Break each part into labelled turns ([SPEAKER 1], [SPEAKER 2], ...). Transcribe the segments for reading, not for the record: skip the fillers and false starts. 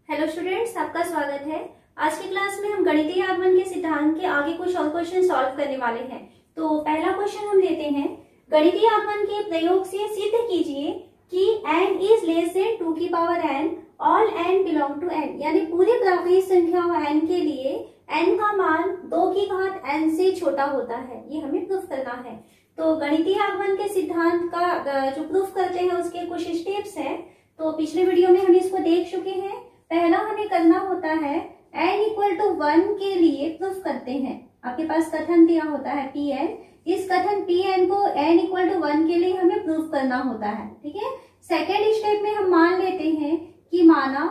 [SPEAKER 1] Hello students, आपका स्वागत है। आज की क्लास में हम गणितीय आगमन के सिद्धांत के आगे कुछ और क्वेश्चन सॉल्व करने वाले हैं। तो पहला क्वेश्चन हम लेते हैं। गणितीय आगमन के प्रयोग से सिद्ध कीजिए कि n इज लेस देन 2 की power n all n belong to n, यानी पूरी प्राकृतिक संख्या n के लिए n का मान 2 की घात n से छोटा होता है। ये हमें प्रूफ करना है। तो गणितीय आगमन के सिद्धांत का जो प्रूफ करते हैं उसके कुछ स्टेप्स हैं। तो पिछले वीडियो में हम इसको देख चुके हैं। पहला हमें करना होता है n इक्वल टू 1 के लिए प्रूफ करते हैं। आपके पास कथन दिया होता है Pn। इस कथन Pn को n इक्वल टू 1 के लिए हमें प्रूफ करना होता है। ठीक है। सेकेंड स्टेप में हम मान लेते हैं कि माना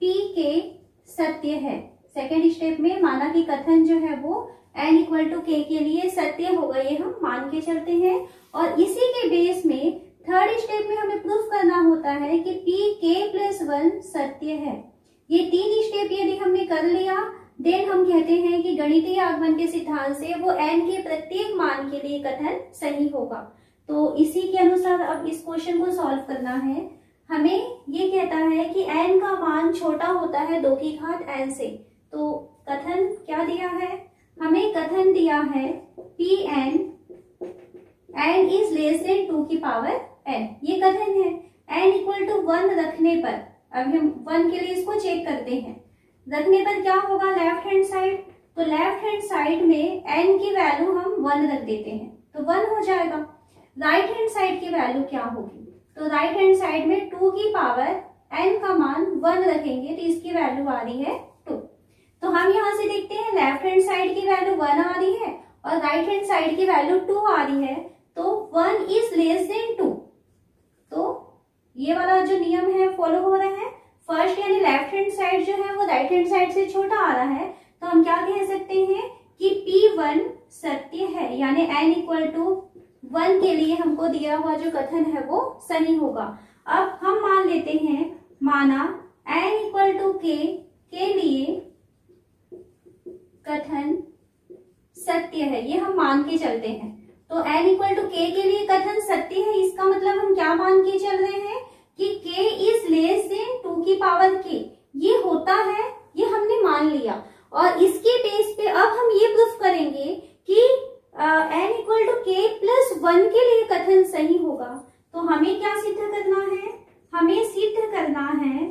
[SPEAKER 1] Pk सत्य है। सेकेंड स्टेप में माना कि कथन जो है वो n इक्वल टू k के लिए सत्य होगा, ये हम मान के चलते हैं। और इसी के बेस में थर्ड स्टेप में हमें प्रूफ करना होता है कि Pk+1 सत्य है। ये तीन स्टेप यदि हमने कर लिया, देन हम कहते हैं कि गणितीय आगमन के सिद्धांत से वो n के प्रत्येक मान के लिए कथन सही होगा। तो इसी के अनुसार अब इस क्वेश्चन को सॉल्व करना है। हमें ये कहता है कि n का मान छोटा होता है 2 की घात n से। तो कथन क्या दिया है? हमें कथन दिया है Pn n is less than 2 की पावर n। ये कथन है। n इक्वल टू 1 रखने पर, अब हम 1 के लिए इसको चेक करते हैं, रखने पर क्या होगा लेफ्ट हैंड साइड। तो लेफ्ट हैंड साइड में n की वैल्यू हम 1 रख देते हैं तो 1 हो जाएगा। राइट हैंड साइड की वैल्यू क्या होगी? तो राइट हैंड साइड में 2 की पावर n का मान 1 रखेंगे तो इसकी वैल्यू आ रही है 2। तो हम यहाँ से देखते हैं लेफ्ट हैंड साइड की वैल्यू 1 आ रही है और राइट हैंड साइड की वैल्यू 2 आ रही है। तो 1 इज लेस देन 2। तो ये वाला जो नियम है फॉलो हो रहा है। फर्स्ट यानी लेफ्ट हैंड साइड जो है वो राइट हैंड साइड से छोटा आ रहा है, तो हम क्या कह सकते हैं कि P1 सत्य है, यानी n इक्वल टू 1 के लिए हमको दिया हुआ जो कथन है वो सही होगा। अब हम मान लेते हैं माना n इक्वल टू k के लिए कथन सत्य है, ये हम मान के चलते हैं। तो n इक्वल टू k के लिए कथन सत्य है, इसका मतलब हम क्या मान के चल रहे हैं कि k इज लेस देन 2 की पावर k। ये होता है, ये हमने मान लिया। और इसके बेस पे अब हम ये प्रूफ करेंगे कि n इक्वल टू k+1 के लिए कथन सही होगा। तो हमें क्या सिद्ध करना है? हमें सिद्ध करना है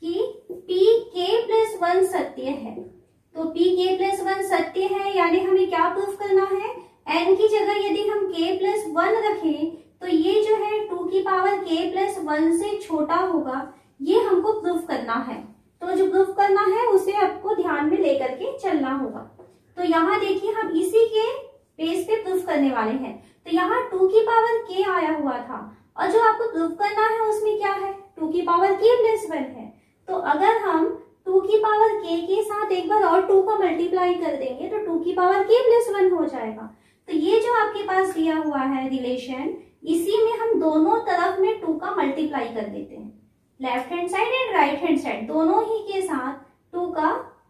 [SPEAKER 1] कि Pk+1 सत्य है। तो Pk+1 सत्य है, यानी हमें क्या प्रूफ करना है? n की जगह यदि हम k+1 रखें तो ये जो है 2 की पावर k+1 से छोटा होगा, ये हमको प्रूफ करना है। तो जो प्रूफ करना है उसे आपको ध्यान में लेकर के चलना होगा। तो यहाँ देखिए हम इसी के बेस पे प्रूफ करने वाले हैं। तो यहाँ 2 की पावर k आया हुआ था और जो आपको प्रूफ करना है उसमें क्या है? 2 की पावर k+1 है। तो अगर हम 2 की पावर k के साथ एक बार और 2 का मल्टीप्लाई कर देंगे तो 2 की पावर k+1 हो जाएगा। तो ये जो आपके पास दिया हुआ है रिलेशन, इसी में हम दोनों तरफ में 2 का मल्टीप्लाई कर देते हैं। Left hand side and right hand side दोनों ही के साथ 2 का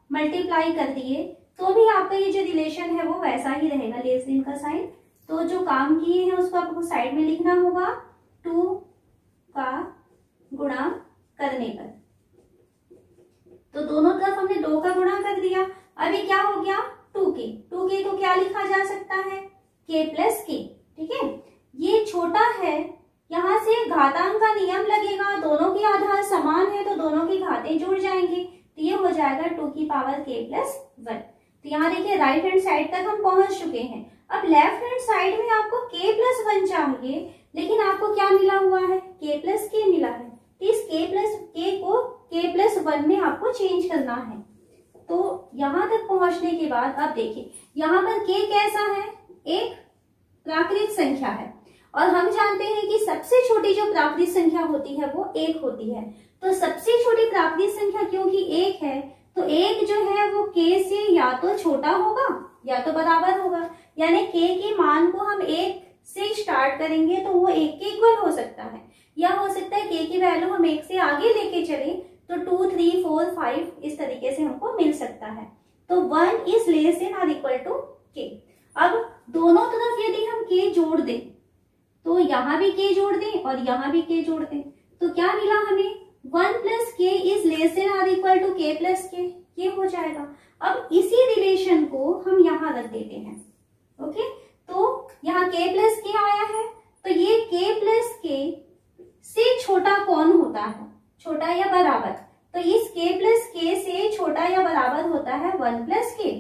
[SPEAKER 1] मल्टीप्लाई कर दिए तो भी आपका ये जो रिलेशन है वो वैसा ही रहेगा, लेस देन का साइन। तो जो काम किए हैं उसको आपको साइड में लिखना होगा 2 का गुणा करने पर। तो दोनों तरफ हमने 2 का गुणा कर दिया। अभी क्या हो गया? 2k। 2k को क्या लिखा जा सकता है? k+k। ठीक है। ये छोटा है, यहाँ से घातांक का नियम लगेगा, दोनों के आधार समान है तो दोनों की घातें जुड़ जाएंगे, तो ये हो जाएगा 2 की पावर k+1। तो यहाँ देखिए राइट हैंड साइड तक हम पहुंच चुके हैं। अब लेफ्ट हैंड साइड में आपको k+1 चाहिए, लेकिन आपको क्या मिला हुआ है? k+k मिला है। तो इस k को k+1 में आपको चेंज करना है। तो यहाँ तक पहुंचने के बाद अब देखिए यहाँ पर k कैसा है? एक प्राकृतिक संख्या है और हम जानते हैं कि सबसे छोटी जो प्राकृतिक संख्या होती है वो 1 होती है। तो सबसे छोटी प्राकृतिक संख्या क्योंकि 1 है तो 1 जो है वो k से या तो छोटा होगा या तो बराबर होगा, यानी k के मान को हम 1 से स्टार्ट करेंगे तो वो 1 के इक्वल हो सकता है, या हो सकता है k की वैल्यू हम 1 से आगे लेके चले तो 2, 3, 4, 5 इस तरीके से हमको मिल सकता है। तो 1 इज लेस देन और इक्वल टू k। अब दोनों तरफ यदि हम k जोड़ दें तो यहाँ भी k जोड़ दें और यहाँ भी k जोड़ दें तो क्या मिला हमें? 1 plus k is less than or equal to k plus k, ये हो जाएगा। अब इसी रिलेशन को हम यहाँ रख देते हैं। ओके, तो यहाँ k प्लस के आया है, तो ये k प्लस के से छोटा कौन होता है, छोटा या बराबर, तो इस k प्लस के से छोटा या बराबर होता है 1 प्लस के।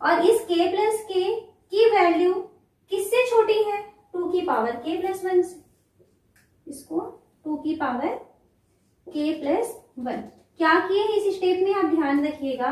[SPEAKER 1] और इस k प्लस के की वैल्यू किससे छोटी है, 2 की पावर k प्लस 1 से। इसको 2 की पावर k प्लस 1 क्या किए इस स्टेप में, आप ध्यान रखिएगा।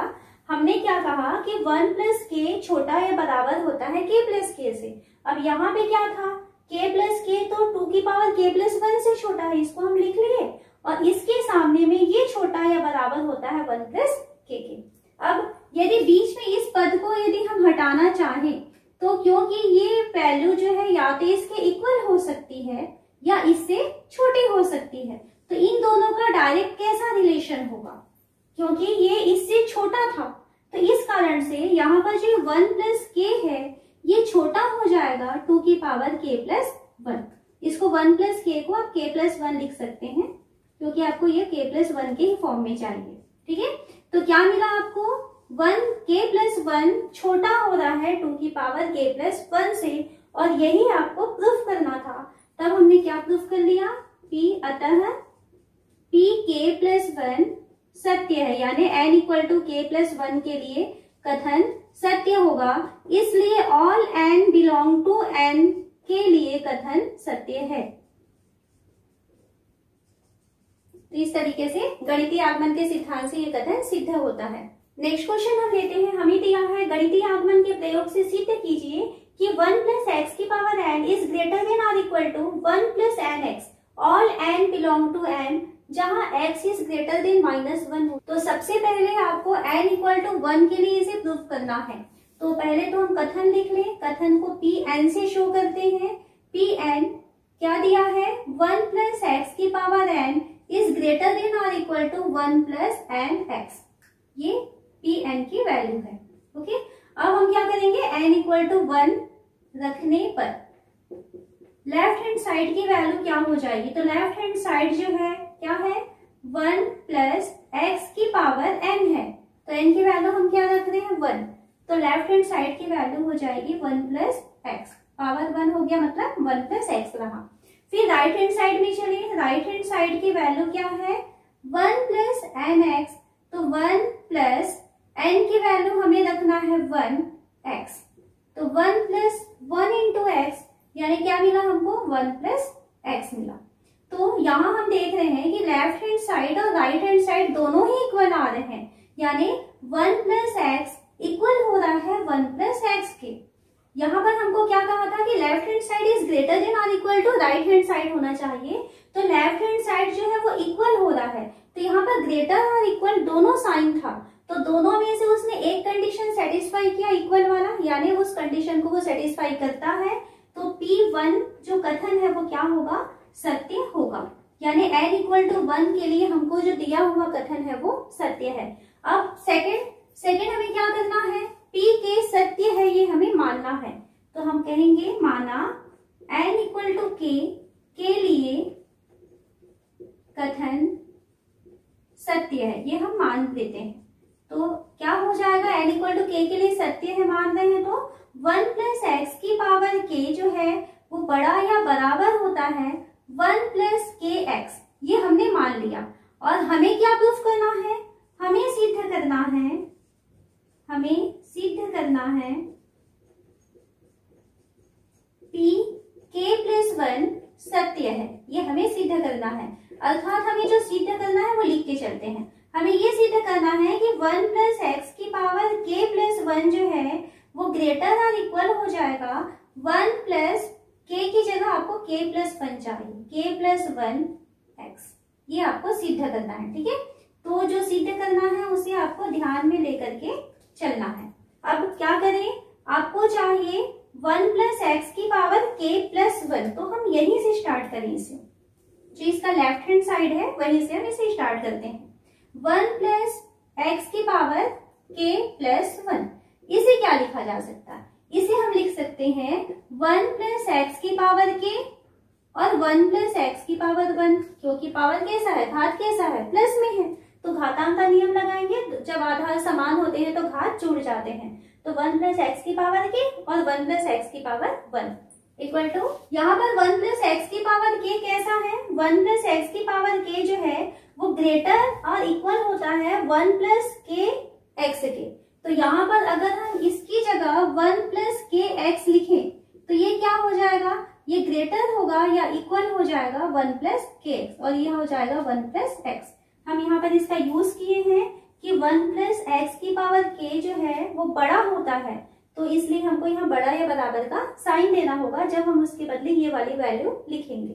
[SPEAKER 1] हमने क्या कहा कि 1 प्लस के छोटा या बराबर होता है k प्लस के से। अब यहाँ पे क्या था, k प्लस के तो 2 की पावर k प्लस 1 से छोटा है, इसको हम लिख लिए। और इसके सामने में ये छोटा या बराबर होता है 1 प्लस k के। अब यदि बीच में इस पद को यदि हम हटाना चाहें, तो क्योंकि ये वैल्यू जो है या तो इसके इक्वल हो सकती है या इससे छोटी हो सकती है, तो इन दोनों का डायरेक्ट कैसा रिलेशन होगा, क्योंकि ये इससे छोटा था, तो इस कारण से यहाँ पर जो 1 प्लस के है ये छोटा हो जाएगा 2 की पावर k प्लस 1। इसको 1 प्लस के को आप k प्लस 1 लिख सकते हैं, क्योंकि आपको ये k प्लस 1 के ही फॉर्म में चाहिए। ठीक है, तो क्या मिला आपको, 1 k प्लस 1 छोटा हो रहा है 2 की पावर k प्लस 1 से, और यही आपको प्रूफ करना था। तब हमने क्या प्रूफ कर लिया, p, अतः p k प्लस 1 सत्य है, यानी n equal to k plus 1 के लिए कथन सत्य होगा, इसलिए all n belong to n के लिए कथन सत्य है। तो इस तरीके से गणितीय आगमन के सिद्धांत से ये कथन सिद्ध होता है। नेक्स्ट क्वेश्चन हम लेते हैं, हमें दिया है गणितीय आगमन के प्रयोग से सिद्ध कीजिए कि 1 प्लस एक्स की power n is greater than or equal to 1 plus n x, all n belong to n जहां x इज ग्रेटर देन -1 हो। तो सबसे पहले आपको n इक्वल टू 1 के लिए इसे प्रूफ करना है। तो पहले तो हम कथन लिख लें, कथन को Pn से शो करते हैं। Pn क्या दिया है, 1 प्लस एक्स की power n is greater than और equal to 1 plus n x, ये Pn की वैल्यू है। ओके, अब हम क्या करेंगे, n इक्वल टू 1 रखने पर लेफ्ट हैंड साइड की वैल्यू क्या हो जाएगी, तो लेफ्ट हैंड साइड जो है क्या है, 1 प्लस एक्स की पावर n है, तो n की वैल्यू हम क्या रख रहे हैं 1, तो लेफ्ट हैंड साइड की वैल्यू हो जाएगी 1 प्लस एक्स, पावर 1 हो गया मतलब 1 प्लस एक्स रहा। फिर राइट हैंड साइड में चलिए, राइट हैंड साइड की वैल्यू क्या है 1 प्लस एन एक्स, तो 1 प्लस n की वैल्यू हमें रखना है 1 एक्स, तो 1 प्लस 1 इंटू एक्स, यानी क्या मिला हमको 1 प्लस एक्स मिला। तो यहाँ हम देख रहे हैं कि लेफ्ट हैंड साइड और राइट हैंड साइड दोनों ही इक्वल आ रहे हैं, यानी 1 प्लस एक्स इक्वल हो रहा है 1 प्लस एक्स के। यहाँ पर हमको क्या कहा था कि left hand side is greater than और equal to right hand side होना चाहिए, तो लेफ्ट हैंड साइड जो है वो इक्वल हो रहा है, तो यहाँ पर ग्रेटर और इक्वल दोनों साइन था, तो दोनों में से उसने एक कंडीशन सेटिस्फाई किया इक्वल वाला, यानी उस कंडीशन को वो सेटिस्फाई करता है, तो P1 जो कथन है वो क्या होगा, सत्य होगा, यानी n इक्वल टू 1 के लिए हमको जो दिया हुआ कथन है वो सत्य है। अब सेकंड हमें क्या करना है, P के सत्य है ये हमें मानना है, तो हम कहेंगे माना n इक्वल टू के लिए कथन सत्य है, ये हम मान लेते हैं। तो क्या हो जाएगा, n इक्वल टू के लिए सत्य है मान रहे हैं, तो 1 प्लस एक्स की पावर k जो है वो बड़ा या बराबर होता है 1 प्लस के एक्स, ये हमने मान लिया। और हमें क्या प्रूफ करना है, हमें सिद्ध करना है p k प्लस 1 सत्य है, ये हमें सिद्ध करना है। अर्थात हमें जो सिद्ध करना है वो लिख के चलते हैं। हमें ये सिद्ध करना है कि 1 प्लस एक्स की पावर k प्लस 1 जो है वो ग्रेटर और इक्वल हो जाएगा 1 प्लस k की जगह आपको k प्लस 1 चाहिए, k प्लस 1 एक्स, ये आपको सिद्ध करना है। ठीक है, तो जो सिद्ध करना है उसे आपको ध्यान में लेकर के चलना है। अब क्या करें, आपको चाहिए 1 प्लस एक्स की पावर k प्लस 1, तो हम यहीं से स्टार्ट करें इसे, जो इसका लेफ्ट हैंड साइड है वहीं से हम इसे स्टार्ट करते हैं। 1 प्लस एक्स की पावर k प्लस 1, इसे क्या लिखा जा सकता है, इसे हम लिख सकते हैं 1 प्लस एक्स की पावर k और 1 प्लस एक्स की पावर 1, क्योंकि पावर कैसा है, घात कैसा है, प्लस में है, तो घातांक का नियम लगाएंगे, जब आधार समान होते हैं तो घात जुड़ जाते हैं, तो 1 प्लस एक्स की पावर के और 1 प्लस एक्स की पावर 1 इक्वल टू, यहाँ पर 1 प्लस एक्स की पावर के कैसा है, 1 प्लस एक्स की पावर के जो है वो ग्रेटर और इक्वल होता है 1 प्लस के एक्स के। तो यहाँ पर अगर हम इसकी जगह 1 प्लस के एक्स लिखें तो ये क्या हो जाएगा, ये ग्रेटर होगा या इक्वल हो जाएगा 1 प्लस के एक्स, और ये हो जाएगा 1 प्लस एक्स। हम यहाँ पर इसका यूज किए हैं कि 1 प्लस एक्स की पावर के जो है वो बड़ा होता है, तो इसलिए हमको यहाँ बड़ा या बराबर का साइन देना होगा जब हम उसके बदले ये वाली वैल्यू लिखेंगे।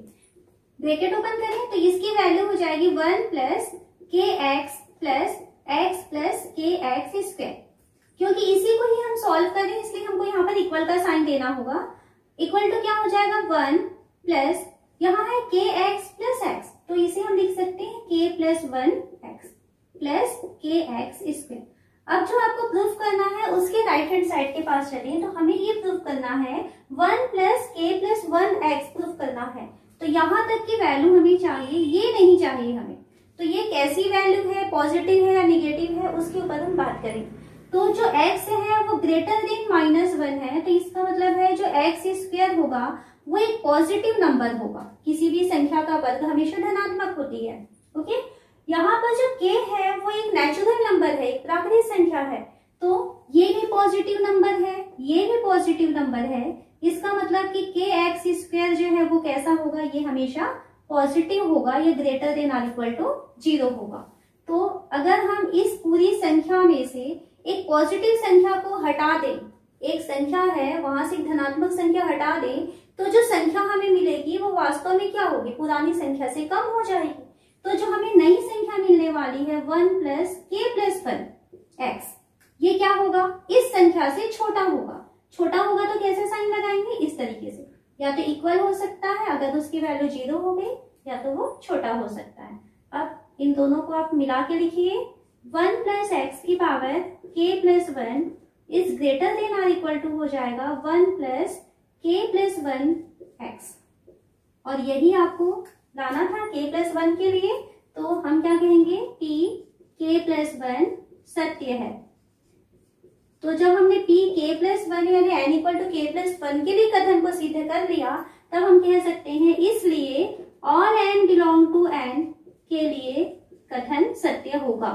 [SPEAKER 1] ब्रैकेट ओपन करें तो इसकी वैल्यू हो जाएगी 1 प्लस के एक्स प्लस के एक्स स्क्वायर, क्योंकि इसी को ही हम सॉल्व करें इसलिए हमको यहाँ पर इक्वल का साइन देना होगा। इक्वल टू क्या हो जाएगा 1 प्लस, यहाँ है के एक्स प्लस एक्स, तो इसे हम लिख सकते हैं के प्लस 1 एक्स प्लस के एक्स स्क्वायर। अब जो आपको प्रूफ करना है उसके राइट हैंड साइड के पास चलिए, तो हमें ये प्रूफ करना है 1 प्लस के प्लस 1 एक्स प्रूफ करना है, तो यहाँ तक की वैल्यू हमें चाहिए, ये नहीं चाहिए हमें। तो ये कैसी वैल्यू है, पॉजिटिव है या निगेटिव है, उसके ऊपर हम बात करें। तो जो x है वो ग्रेटर देन -1 है, तो इसका मतलब है जो एक्स स्क्वायर होगा वो एक पॉजिटिव नंबर होगा। किसी भी संख्या का वर्ग हमेशा धनात्मक होती है। ओके, यहाँ पर जो k है वो एक नेचुरल नंबर है, एक प्राकृतिक संख्या है, तो ये भी पॉजिटिव नंबर है, ये भी पॉजिटिव नंबर है। इसका मतलब कि के एक्स स्क्वायर जो है वो कैसा होगा, ये हमेशा पॉजिटिव होगा, ये greater than or equal to 0 होगा। तो अगर हम इस पूरी संख्या में से एक पॉजिटिव संख्या को हटा दें, एक संख्या है वहां से एक धनात्मक संख्या हटा दें, तो जो संख्या हमें मिलेगी वो वास्तव में क्या होगी, पुरानी संख्या से कम हो जाएगी। तो जो हमें नई संख्या मिलने वाली है 1 प्लस के प्लस 1 एक्स, ये क्या होगा, इस संख्या से छोटा होगा। छोटा होगा तो कैसे साइन लगाएंगे, इस तरीके से, या तो इक्वल हो सकता है अगर उसकी वैल्यू 0 हो गई, या तो वो छोटा हो सकता है। अब इन दोनों को आप मिला के लिखिए, 1 प्लस एक्स की power k plus 1 is greater than or equal to हो जाएगा 1 प्लस के प्लस 1 एक्स, और यही आपको लाना था के प्लस 1 के लिए, तो हम क्या कहेंगे, p के प्लस 1 सत्य है। तो जब हमने p के प्लस 1 यानी n equal to k plus 1 के लिए कथन को सिद्ध कर लिया, तब हम कह सकते हैं इसलिए all n belong to n के लिए कथन सत्य होगा।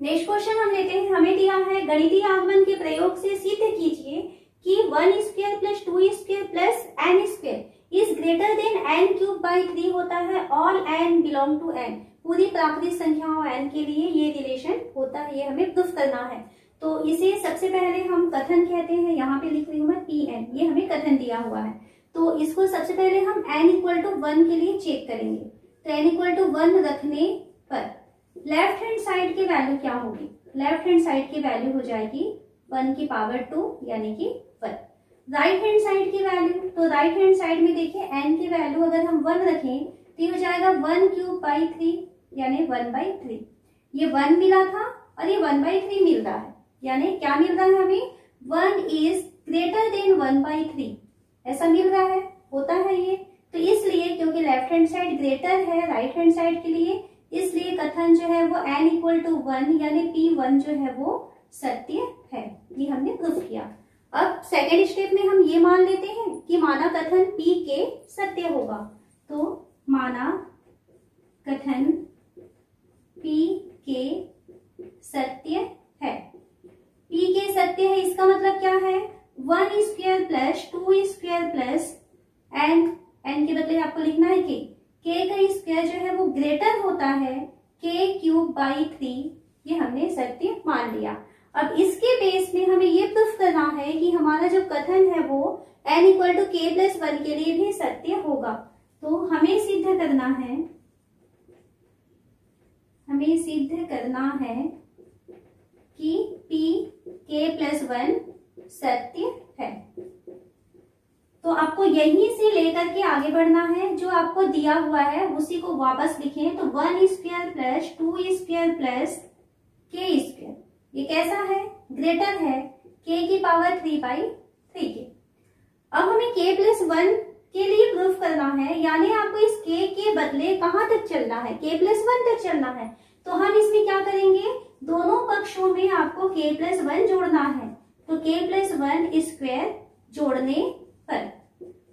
[SPEAKER 1] नेक्स्ट क्वेश्चन हम लेते हैं, हमें दिया है गणितीय आगमन के प्रयोग से सिद्ध कीजिए कि 1 square plus 2 square plus n square is greater than n cube by 3 होता है, all n belong to n, पूरी प्राकृतिक संख्याओं n के लिए ये रिलेशन होता है, ये हमें प्रूफ करना है। तो इसे सबसे पहले हम कथन कहते हैं, यहाँ पे लिख रही हूँ मैं Pn, ये हमें कथन दिया हुआ है। तो इसको सबसे पहले हम n इक्वल टू 1 के लिए चेक करेंगे। तो n इक्वल टू 1 रखने पर लेफ्ट हैंड साइड की वैल्यू क्या होगी, लेफ्ट हैंड साइड की वैल्यू हो जाएगी 1 की पावर 2 यानी कि 1। राइट हैंड साइड की वैल्यू, तो राइट हैंड साइड में देखिए n की वैल्यू अगर हम 1 रखें तो ये हो जाएगा 1 क्यूब बाई 3 यानी 1/3। ये 1 मिला था और ये 1/3 मिल रहा है, यानी क्या मिल रहा है हमें, 1 इज ग्रेटर देन 1/3, ऐसा मिल रहा है, होता है ये। तो इसलिए क्योंकि लेफ्ट हैंड साइड ग्रेटर है राइट हैंड साइड के लिए, इसलिए कथन जो है वो n इक्वल टू 1 यानी P1 जो है वो सत्य है, ये हमने प्रूफ किया। अब सेकेंड स्टेप में हम ये मान लेते हैं कि माना कथन P के सत्य होगा, तो माना कथन P के सत्य है, P के सत्य है इसका मतलब क्या है, 1 square plus 2 square plus n के बदले आपको लिखना है k का स्क्वायर जो है वो ग्रेटर होता है k क्यूब बाई 3, ये हमने सत्य मान लिया। अब इसके बेस में हमें ये प्रूफ करना है कि हमारा जो कथन है वो n equal to k plus 1 के लिए भी सत्य होगा। तो हमें सिद्ध करना है कि p k प्लस 1 सत्य है। तो आपको यहीं से लेकर के आगे बढ़ना है, जो आपको दिया हुआ है उसी को वापस लिखें। तो 1 स्क्वायर प्लस 2 स्क्वायर प्लस के स्क्वायर, ये कैसा है, ग्रेटर है k की पावर 3/3 के। अब हमें k प्लस 1 के लिए प्रूफ करना है, यानी आपको इस k के बदले कहाँ तक चलना है, k प्लस 1 तक चलना है। तो हम इसमें क्या करेंगे, दोनों पक्षों में आपको k प्लस 1 जोड़ना है। तो k प्लस 1 स्क्वायर जोड़ने पर,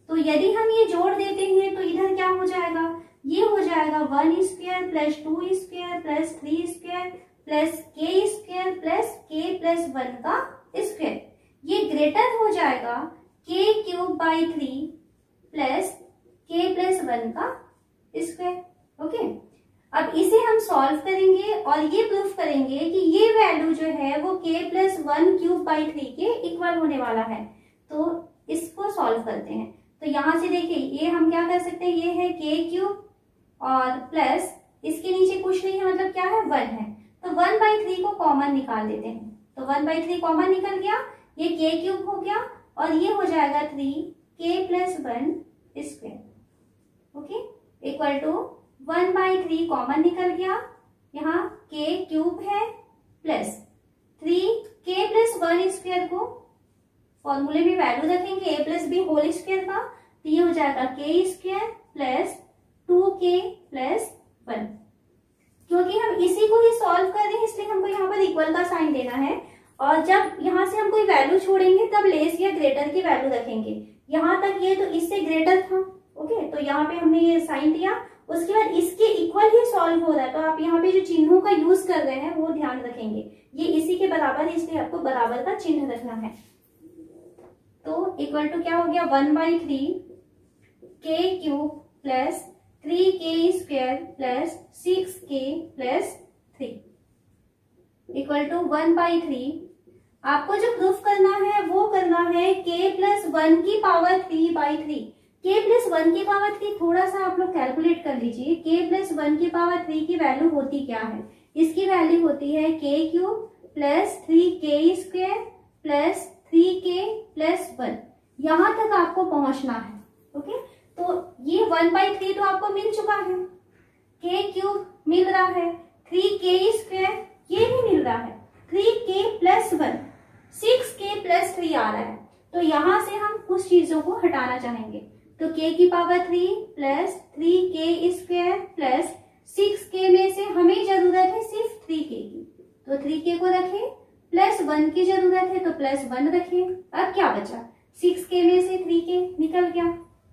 [SPEAKER 1] तो यदि हम ये जोड़ देते हैं तो इधर क्या हो जाएगा, ये हो जाएगा 1 square plus 2 square plus 3 square plus k square plus k plus 1 का स्क्वायर। ये ग्रेटर हो जाएगा k cube by 3 plus k plus 1 का स्क्वायर। ओके, अब इसे हम सॉल्व करेंगे और ये प्रूफ करेंगे कि ये वैल्यू जो है वो k प्लस 1 क्यूब बाई 3 के इक्वल होने वाला है। तो इसको सॉल्व करते हैं। तो यहां से देखिए, ये हम क्या कर सकते हैं, ये है k क्यूब और प्लस इसके नीचे कुछ नहीं है, मतलब क्या है, 1 है। तो 1/3 को कॉमन निकाल देते हैं। तो 1/3 कॉमन निकल गया, ये k क्यूब हो गया और ये हो जाएगा 3k plus 1 square. Okay, equal to 1/3 common निकल गया, यहाँ k क्यूब है प्लस 3k प्लस 1 स्क्वायर को फॉर्मूले में वैल्यू रखेंगे a plus b whole square का, तो ये हो जाएगा k square plus 2k plus 1। क्योंकि हम इसी को ही सॉल्व कर रहे हैं इसलिए हमको यहाँ पर इक्वल का साइन देना है, और जब यहाँ से हम कोई वैल्यू छोड़ेंगे तब लेस या ग्रेटर की वैल्यू रखेंगे। यहाँ तक ये तो इससे ग्रेटर था। ओके, तो यहाँ पे हमने ये साइन दिया, उसके बाद इसके इक्वल ही सॉल्व हो रहा है, तो आप यहाँ पे जो चिन्हों का यूज कर रहे हैं वो ध्यान रखेंगे, ये इसी के बराबर है इसलिए आपको बराबर का चिन्ह रखना है। तो इक्वल टू क्या हो गया, 1/3 k cube plus 3k square plus 6k plus 3 equal to 1/3। आपको जो प्रूफ करना है वो करना है k प्लस 1 की पावर 3/3। k प्लस 1 की पावर 3 थोड़ा सा आप लोग कैलकुलेट कर लीजिए, k प्लस 1 की पावर 3 की वैल्यू होती क्या है, इसकी वैल्यू होती है k cube plus 3k square plus 3k plus 1। यहां तक आपको पहुंचना है। ओके, तो ये 1/3 तो आपको मिल चुका है, k क्यूब मिल रहा है, 3k स्क्वायर ये भी मिल रहा है, 3k प्लस 1 6k प्लस 3 आ रहा है। तो यहां से हम कुछ चीजों को हटाना चाहेंगे, तो k की power 3 plus 3k square plus 6k में से हमें जरूरत है सिर्फ 3k की, तो 3k को रखें, प्लस 1 की जरूरत है तो प्लस 1 रखें। अब क्या बचा, 6k में से 3k निकल गया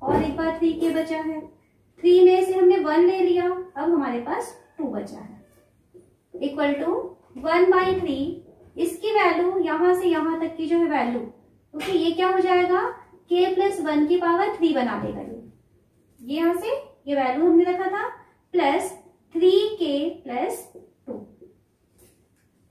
[SPEAKER 1] और एक बार 3k बचा है, 3 में से हमने 1 ले लिया, अब हमारे पास 2 बचा है, इक्वल टू 1/3। इसकी वैल्यू यहां से यहां तक की जो है वैल्यू, ओके, ये क्या हो जाएगा, k प्लस 1 की पावर 3 बना देगा ये यहां से ये वैल्यू हमने रखा था प्लस 3k प्लस 2।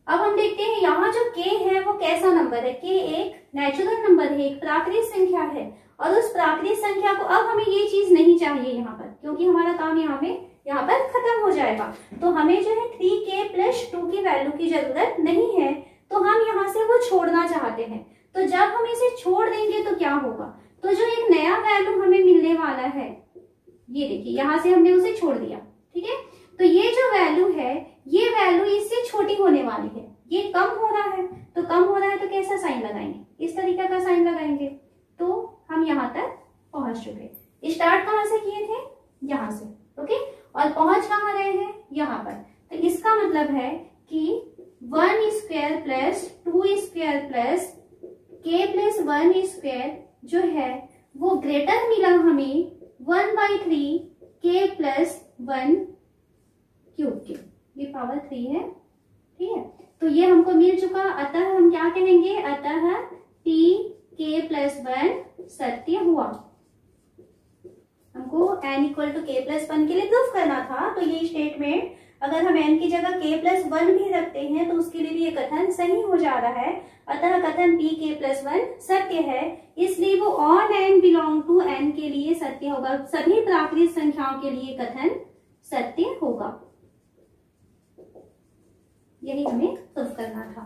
[SPEAKER 1] अब हम देखते हैं यहाँ जो k है वो कैसा नंबर है। k एक नेचुरल नंबर है, एक प्राकृतिक संख्या है, और उस प्राकृतिक संख्या को अब हमें ये चीज नहीं चाहिए यहाँ पर, क्योंकि हमारा काम यहाँ पर खत्म हो जाएगा। तो हमें जो है 3k प्लस 2 की वैल्यू की जरूरत नहीं है, तो हम यहाँ से वो छोड़ना चाहते हैं। तो जब हम इसे छोड़ देंगे तो क्या होगा, तो जो एक नया वैल्यू हमें मिलने वाला है, ये देखिए यहाँ से हमने उसे छोड़ दिया, ठीक है। तो ये जो वैल्यू है, ये वैल्यू इससे छोटी होने वाली है, ये कम हो रहा है, तो कम हो रहा है तो कैसा साइन लगाएंगे, इस तरीके का साइन लगाएंगे। तो हम यहाँ तक पहुंच चुके। स्टार्ट कहाँ से किए थे, यहाँ से, ओके, और पहुंच कहाँ रहे हैं, यहाँ पर। तो इसका मतलब है कि 1 square plus 2 square plus k plus 1 square जो है वो ग्रेटर मिला हमें 1/3 k प्लस 1 क्यूब के, ये पावर 3 है, ठीक है। तो ये हमको मिल चुका, अतः हम क्या कहेंगे, अतः p k प्लस 1 सत्य हुआ। हमको n equal to k plus 1 के लिए प्रूफ करना था, तो ये स्टेटमेंट अगर हम n की जगह k प्लस 1 भी रखते हैं तो उसके लिए भी ये कथन सही हो जा रहा है। अतः कथन p k प्लस 1 सत्य है, इसलिए वो on n belong to n के लिए सत्य होगा, सभी प्राकृतिक संख्याओं के लिए कथन सत्य होगा। यही हमें प्रूफ करना था।